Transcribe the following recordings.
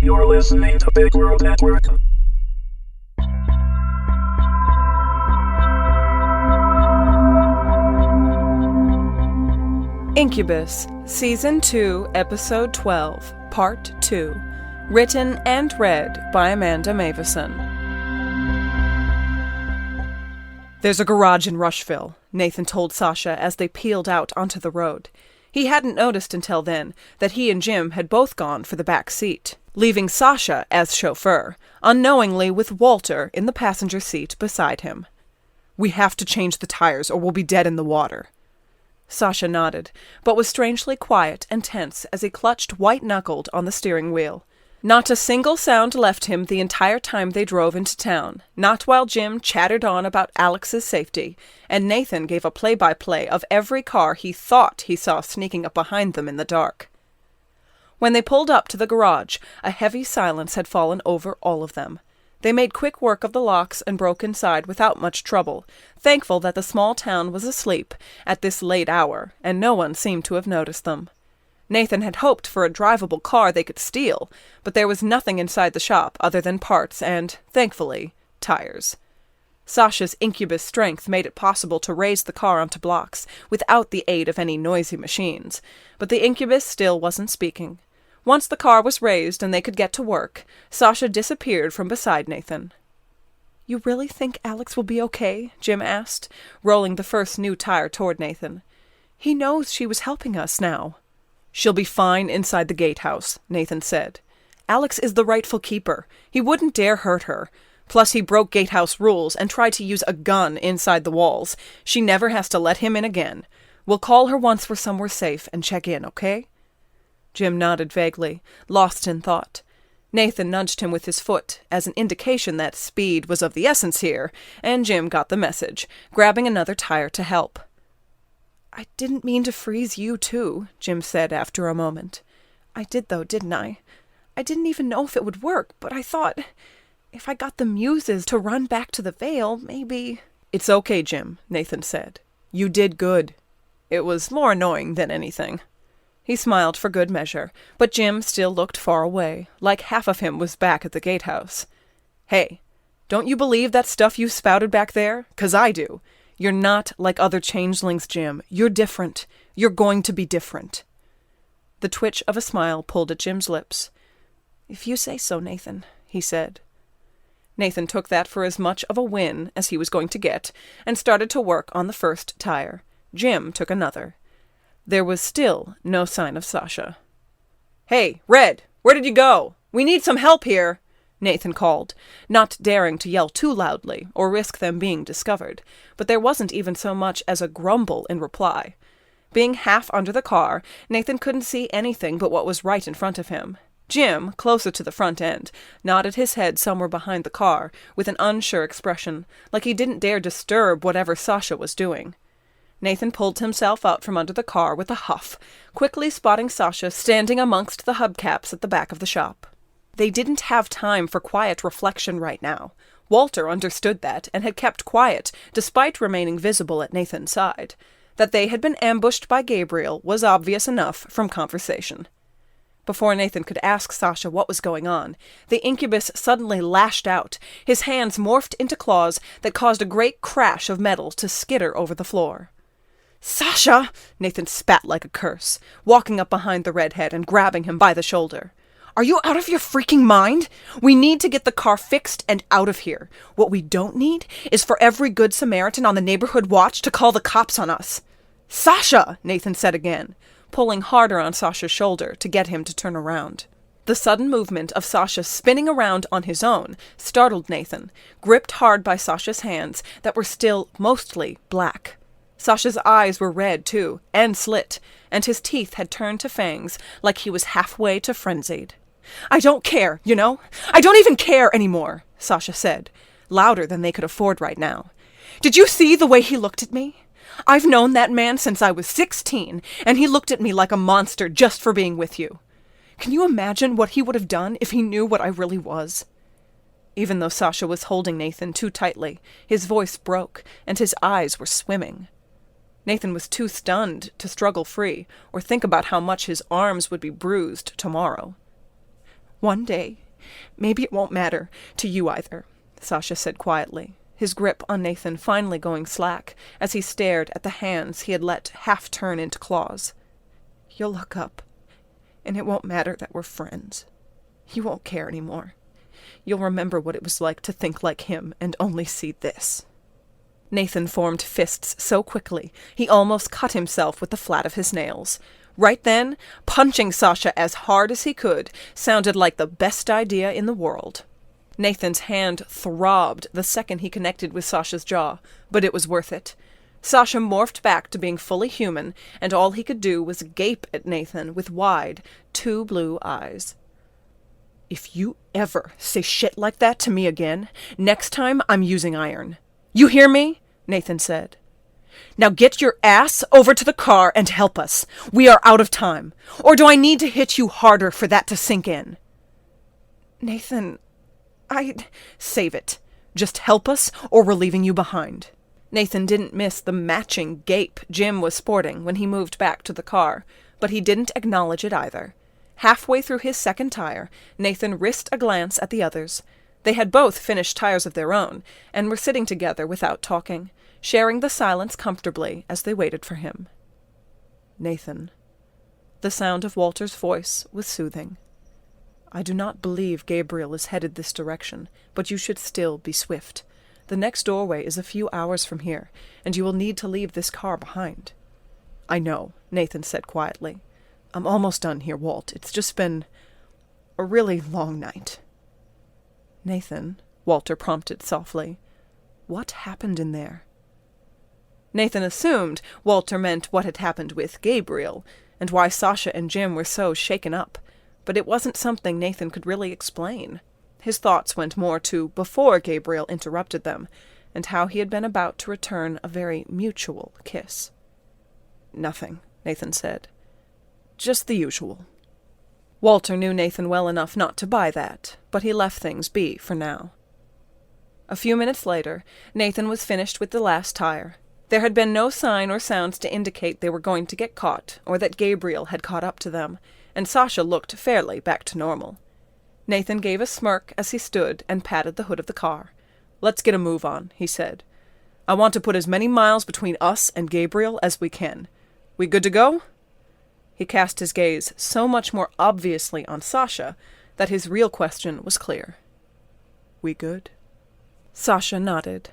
You're listening to Big World Network. Incubus, Season 2, Episode 12, Part 2. Written and read by Amanda Meuwissen. There's a garage in Rushville, Nathan told Sasha as they peeled out onto the road. He hadn't noticed until then that he and Jim had both gone for the back seat, leaving Sasha as chauffeur, unknowingly with Walter in the passenger seat beside him. "We have to change the tires or we'll be dead in the water." Sasha nodded, but was strangely quiet and tense as he clutched white-knuckled on the steering wheel. Not a single sound left him the entire time they drove into town, not while Jim chattered on about Alex's safety, and Nathan gave a play-by-play of every car he thought he saw sneaking up behind them in the dark. When they pulled up to the garage, a heavy silence had fallen over all of them. They made quick work of the locks and broke inside without much trouble, thankful that the small town was asleep at this late hour, and no one seemed to have noticed them. Nathan had hoped for a drivable car they could steal, but there was nothing inside the shop other than parts and, thankfully, tires. Sasha's Incubus strength made it possible to raise the car onto blocks without the aid of any noisy machines, but the Incubus still wasn't speaking. Once the car was raised and they could get to work, Sasha disappeared from beside Nathan. "You really think Alex will be okay?" Jim asked, rolling the first new tire toward Nathan. "He knows she was helping us now." "She'll be fine inside the gatehouse," Nathan said. "Alex is the rightful keeper. He wouldn't dare hurt her. Plus he broke gatehouse rules and tried to use a gun inside the walls. She never has to let him in again. We'll call her once we're somewhere safe and check in, okay?" Jim nodded vaguely, lost in thought. Nathan nudged him with his foot as an indication that speed was of the essence here, and Jim got the message, grabbing another tire to help. "I didn't mean to freeze you, too," Jim said after a moment. "I did, though, didn't I? I didn't even know if it would work, but I thought, if I got the muses to run back to the Vale, maybe—" "It's okay, Jim," Nathan said. "You did good. It was more annoying than anything." He smiled for good measure, but Jim still looked far away, like half of him was back at the gatehouse. "Hey, don't you believe that stuff you spouted back there? 'Cause I do. You're not like other changelings, Jim. You're different. You're going to be different." The twitch of a smile pulled at Jim's lips. "If you say so, Nathan," he said. Nathan took that for as much of a win as he was going to get, and started to work on the first tire. Jim took another. There was still no sign of Sasha. "Hey, Red, where did you go? We need some help here," Nathan called, not daring to yell too loudly or risk them being discovered, but there wasn't even so much as a grumble in reply. Being half under the car, Nathan couldn't see anything but what was right in front of him. Jim, closer to the front end, nodded his head somewhere behind the car with an unsure expression, like he didn't dare disturb whatever Sasha was doing. Nathan pulled himself out from under the car with a huff, quickly spotting Sasha standing amongst the hubcaps at the back of the shop. They didn't have time for quiet reflection right now. Walter understood that and had kept quiet, despite remaining visible at Nathan's side. That they had been ambushed by Gabriel was obvious enough from conversation. Before Nathan could ask Sasha what was going on, the Incubus suddenly lashed out. His hands morphed into claws that caused a great crash of metal to skitter over the floor. "Sasha!" Nathan spat like a curse, walking up behind the redhead and grabbing him by the shoulder. "Are you out of your freaking mind? We need to get the car fixed and out of here. What we don't need is for every good Samaritan on the neighborhood watch to call the cops on us." "Sasha!" Nathan said again, pulling harder on Sasha's shoulder to get him to turn around. The sudden movement of Sasha spinning around on his own startled Nathan, gripped hard by Sasha's hands that were still mostly black. Sasha's eyes were red, too, and slit, and his teeth had turned to fangs like he was halfway to frenzied. "I don't care, you know? I don't even care anymore," Sasha said, louder than they could afford right now. "Did you see the way he looked at me? I've known that man since I was 16, and he looked at me like a monster just for being with you. Can you imagine what he would have done if he knew what I really was?" Even though Sasha was holding Nathan too tightly, his voice broke, and his eyes were swimming. Nathan was too stunned to struggle free or think about how much his arms would be bruised tomorrow. One day, maybe it won't matter to you either, Sasha said quietly, his grip on Nathan finally going slack as he stared at the hands he had let half turn into claws. You'll look up, and it won't matter that we're friends. You won't care anymore. You'll remember what it was like to think like him and only see this. Nathan formed fists so quickly he almost cut himself with the flat of his nails. Right then, punching Sasha as hard as he could sounded like the best idea in the world. Nathan's hand throbbed the second he connected with Sasha's jaw, but it was worth it. Sasha morphed back to being fully human, and all he could do was gape at Nathan with wide, two blue eyes. If you ever say shit like that to me again, next time I'm using iron. You hear me? Nathan said. Now get your ass over to the car and help us. We are out of time. Or do I need to hit you harder for that to sink in? Nathan, Save it. Just help us or we're leaving you behind. Nathan didn't miss the matching gape Jim was sporting when he moved back to the car, but he didn't acknowledge it either. Halfway through his second tire, Nathan risked a glance at the others. They had both finished tires of their own, and were sitting together without talking, sharing the silence comfortably as they waited for him. Nathan. The sound of Walter's voice was soothing. I do not believe Gabriel is headed this direction, but you should still be swift. The next doorway is a few hours from here, and you will need to leave this car behind. I know, Nathan said quietly. I'm almost done here, Walt. It's just been a really long night. Nathan, Walter prompted softly, what happened in there? Nathan assumed Walter meant what had happened with Gabriel, and why Sasha and Jim were so shaken up, but it wasn't something Nathan could really explain. His thoughts went more to before Gabriel interrupted them, and how he had been about to return a very mutual kiss. Nothing, Nathan said. Just the usual. Walter knew Nathan well enough not to buy that, but he left things be for now. A few minutes later, Nathan was finished with the last tire. There had been no sign or sounds to indicate they were going to get caught, or that Gabriel had caught up to them, and Sasha looked fairly back to normal. Nathan gave a smirk as he stood and patted the hood of the car. Let's get a move on, he said. I want to put as many miles between us and Gabriel as we can. We good to go? He cast his gaze so much more obviously on Sasha that his real question was clear. We good? Sasha nodded.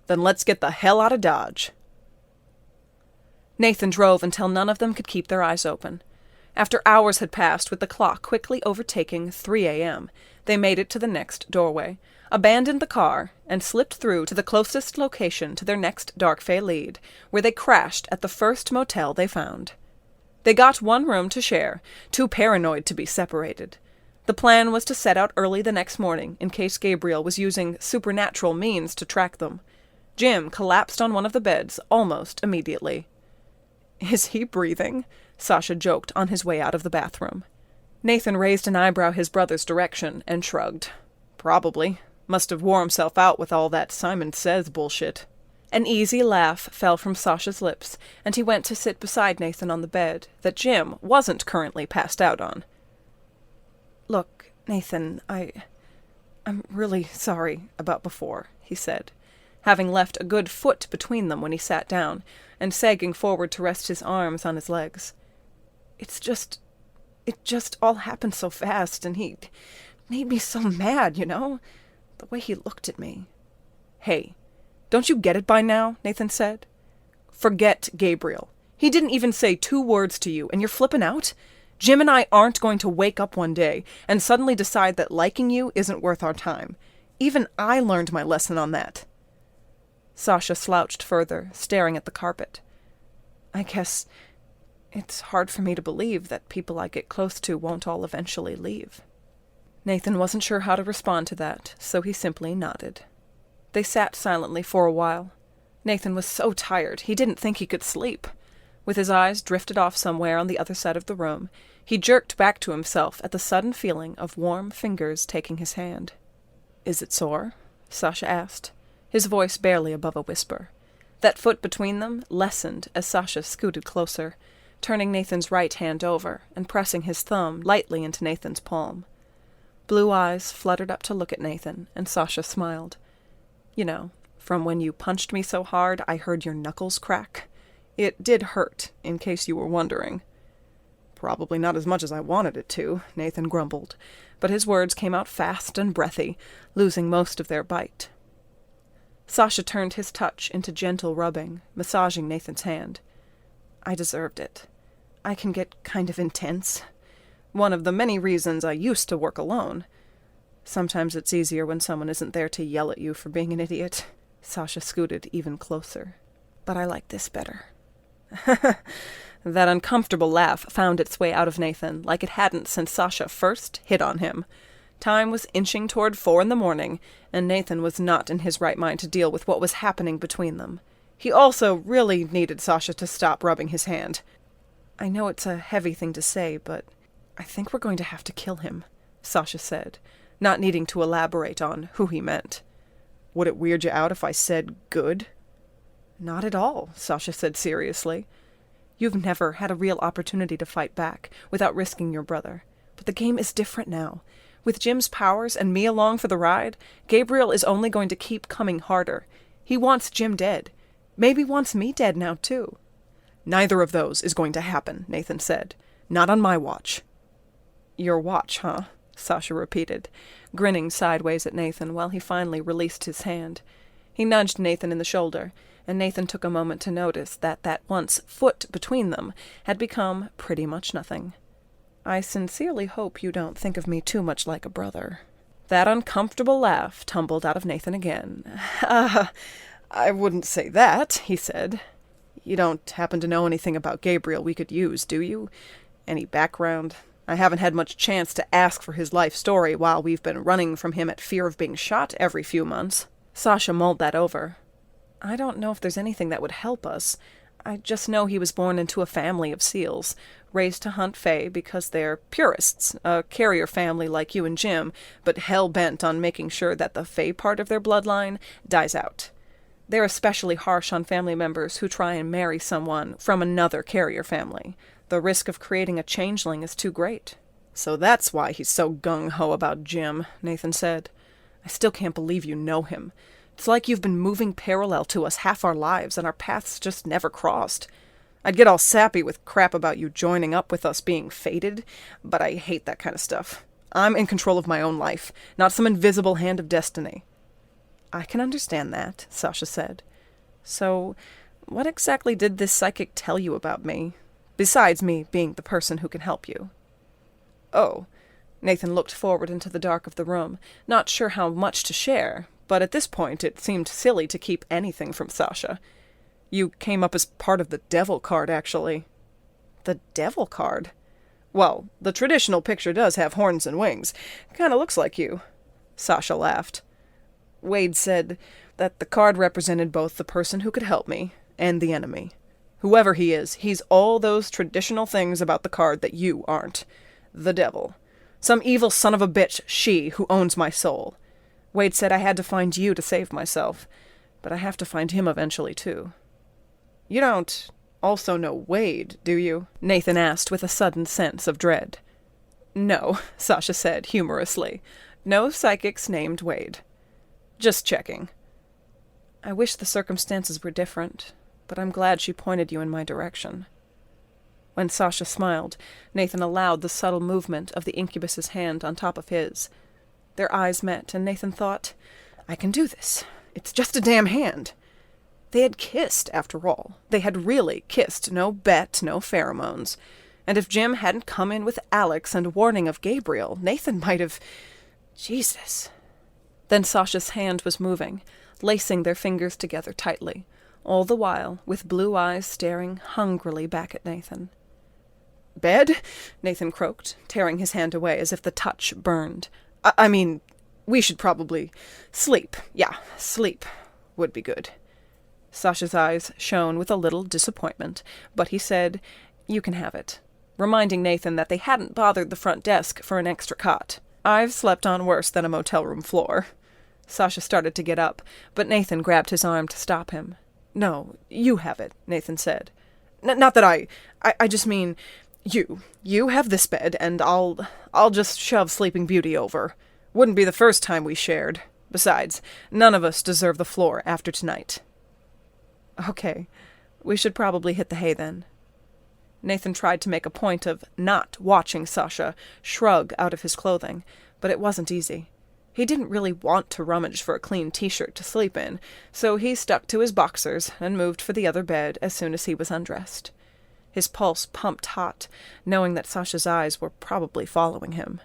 Then let's get the hell out of Dodge. Nathan drove until none of them could keep their eyes open. After hours had passed with the clock quickly overtaking 3 a.m., they made it to the next doorway, abandoned the car, and slipped through to the closest location to their next Darkfey lead, where they crashed at the first motel they found. They got one room to share, too paranoid to be separated. The plan was to set out early the next morning in case Gabriel was using supernatural means to track them. Jim collapsed on one of the beds almost immediately. Is he breathing? Sasha joked on his way out of the bathroom. Nathan raised an eyebrow his brother's direction and shrugged. Probably. Must have wore himself out with all that Simon Says bullshit. An easy laugh fell from Sasha's lips, and he went to sit beside Nathan on the bed that Jim wasn't currently passed out on. Look, Nathan, I'm really sorry about before, he said, having left a good foot between them when he sat down, and sagging forward to rest his arms on his legs. It just all happened so fast, and he made me so mad, you know? The way he looked at me. Hey, don't you get it by now? Nathan said. Forget Gabriel. He didn't even say 2 words to you, and you're flipping out? Jim and I aren't going to wake up one day and suddenly decide that liking you isn't worth our time. Even I learned my lesson on that. Sasha slouched further, staring at the carpet. I guess it's hard for me to believe that people I get close to won't all eventually leave. Nathan wasn't sure how to respond to that, so he simply nodded. They sat silently for a while. Nathan was so tired he didn't think he could sleep. With his eyes drifted off somewhere on the other side of the room, he jerked back to himself at the sudden feeling of warm fingers taking his hand. Is it sore? Sasha asked, his voice barely above a whisper. That foot between them lessened as Sasha scooted closer, turning Nathan's right hand over and pressing his thumb lightly into Nathan's palm. blue eyes fluttered up to look at Nathan, and Sasha smiled. You know, from when you punched me so hard I heard your knuckles crack. It did hurt, in case you were wondering. Probably not as much as I wanted it to, Nathan grumbled, but his words came out fast and breathy, losing most of their bite. Sasha turned his touch into gentle rubbing, massaging Nathan's hand. I deserved it. I can get kind of intense. One of the many reasons I used to work alone. Sometimes it's easier when someone isn't there to yell at you for being an idiot. Sasha scooted even closer. But I like this better. That uncomfortable laugh found its way out of Nathan like it hadn't since Sasha first hit on him. Time was inching toward 4 a.m, and Nathan was not in his right mind to deal with what was happening between them. He also really needed Sasha to stop rubbing his hand. I know it's a heavy thing to say, but I think we're going to have to kill him, Sasha said, not needing to elaborate on who he meant. Would it weird you out if I said good? Not at all, Sasha said seriously. You've never had a real opportunity to fight back without risking your brother. But the game is different now. With Jim's powers and me along for the ride, Gabriel is only going to keep coming harder. He wants Jim dead. Maybe wants me dead now, too. Neither of those is going to happen, Nathan said. Not on my watch. Your watch, huh? Sasha repeated, grinning sideways at Nathan while he finally released his hand. He nudged Nathan in the shoulder, and Nathan took a moment to notice that once foot between them had become pretty much nothing. I sincerely hope you don't think of me too much like a brother. That uncomfortable laugh tumbled out of Nathan again. I wouldn't say that, he said. You don't happen to know anything about Gabriel we could use, do you? Any background? I haven't had much chance to ask for his life story while we've been running from him at fear of being shot every few months. Sasha mulled that over. I don't know if there's anything that would help us. I just know he was born into a family of seals, raised to hunt fae because they're purists, a carrier family like you and Jim, but hell-bent on making sure that the fae part of their bloodline dies out. They're especially harsh on family members who try and marry someone from another carrier family. The risk of creating a changeling is too great. So that's why he's so gung-ho about Jim, Nathan said. I still can't believe you know him. It's like you've been moving parallel to us half our lives and our paths just never crossed. I'd get all sappy with crap about you joining up with us being fated, but I hate that kind of stuff. I'm in control of my own life, not some invisible hand of destiny. I can understand that, Sasha said. So, what exactly did this psychic tell you about me, besides me being the person who can help you? Oh, Nathan looked forward into the dark of the room, not sure how much to share, but at this point it seemed silly to keep anything from Sasha. You came up as part of the devil card, actually. The devil card? Well, the traditional picture does have horns and wings. Kinda looks like you. Sasha laughed. Wade said that the card represented both the person who could help me and the enemy. Whoever he is, he's all those traditional things about the card that you aren't. The devil. Some evil son of a bitch, she, who owns my soul. Wade said I had to find you to save myself, but I have to find him eventually, too. You don't also know Wade, do you? Nathan asked with a sudden sense of dread. No, Sasha said humorously. No psychics named Wade. Just checking. I wish the circumstances were different, but I'm glad she pointed you in my direction. When Sasha smiled, Nathan allowed the subtle movement of the Incubus's hand on top of his. Their eyes met, and Nathan thought, I can do this. It's just a damn hand. They had kissed, after all. They had really kissed. No bet, no pheromones. And if Jim hadn't come in with Alex and warning of Gabriel, Nathan might have... Jesus. Then Sasha's hand was moving, lacing their fingers together tightly, all the while with blue eyes staring hungrily back at Nathan. Bed? Nathan croaked, tearing his hand away as if the touch burned. I mean, we should probably sleep. Yeah, sleep would be good. Sasha's eyes shone with a little disappointment, but he said, You can have it, reminding Nathan that they hadn't bothered the front desk for an extra cot. I've slept on worse than a motel room floor. Sasha started to get up, but Nathan grabbed his arm to stop him. No, you have it, Nathan said. Not that I just mean, You have this bed, and I'll just shove Sleeping Beauty over. Wouldn't be the first time we shared. Besides, none of us deserve the floor after tonight. Okay, we should probably hit the hay then. Nathan tried to make a point of not watching Sasha shrug out of his clothing, but it wasn't easy. He didn't really want to rummage for a clean t-shirt to sleep in, so he stuck to his boxers and moved for the other bed as soon as he was undressed. His pulse pumped hot, knowing that Sasha's eyes were probably following him.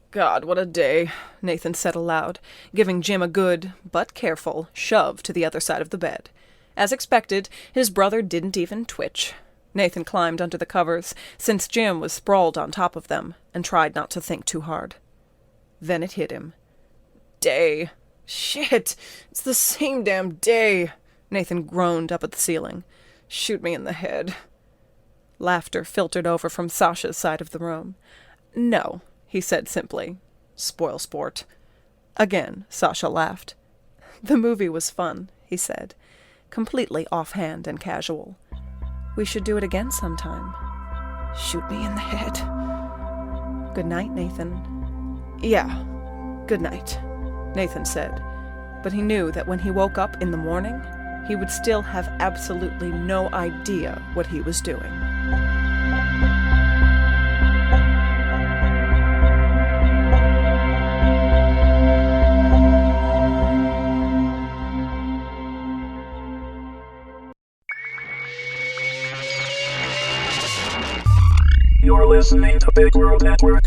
God, what a day, Nathan said aloud, giving Jim a good, but careful, shove to the other side of the bed. As expected, his brother didn't even twitch. Nathan climbed under the covers, since Jim was sprawled on top of them, and tried not to think too hard. Then it hit him. Day. Shit, it's the same damn day, Nathan groaned up at the ceiling. Shoot me in the head. Laughter filtered over from Sasha's side of the room. No, he said simply. Spoil sport. Again, Sasha laughed. The movie was fun, he said, completely offhand and casual. We should do it again sometime. Shoot me in the head. Good night, Nathan. Yeah, good night, Nathan said, but he knew that when he woke up in the morning, he would still have absolutely no idea what he was doing. You're listening to Big World Network.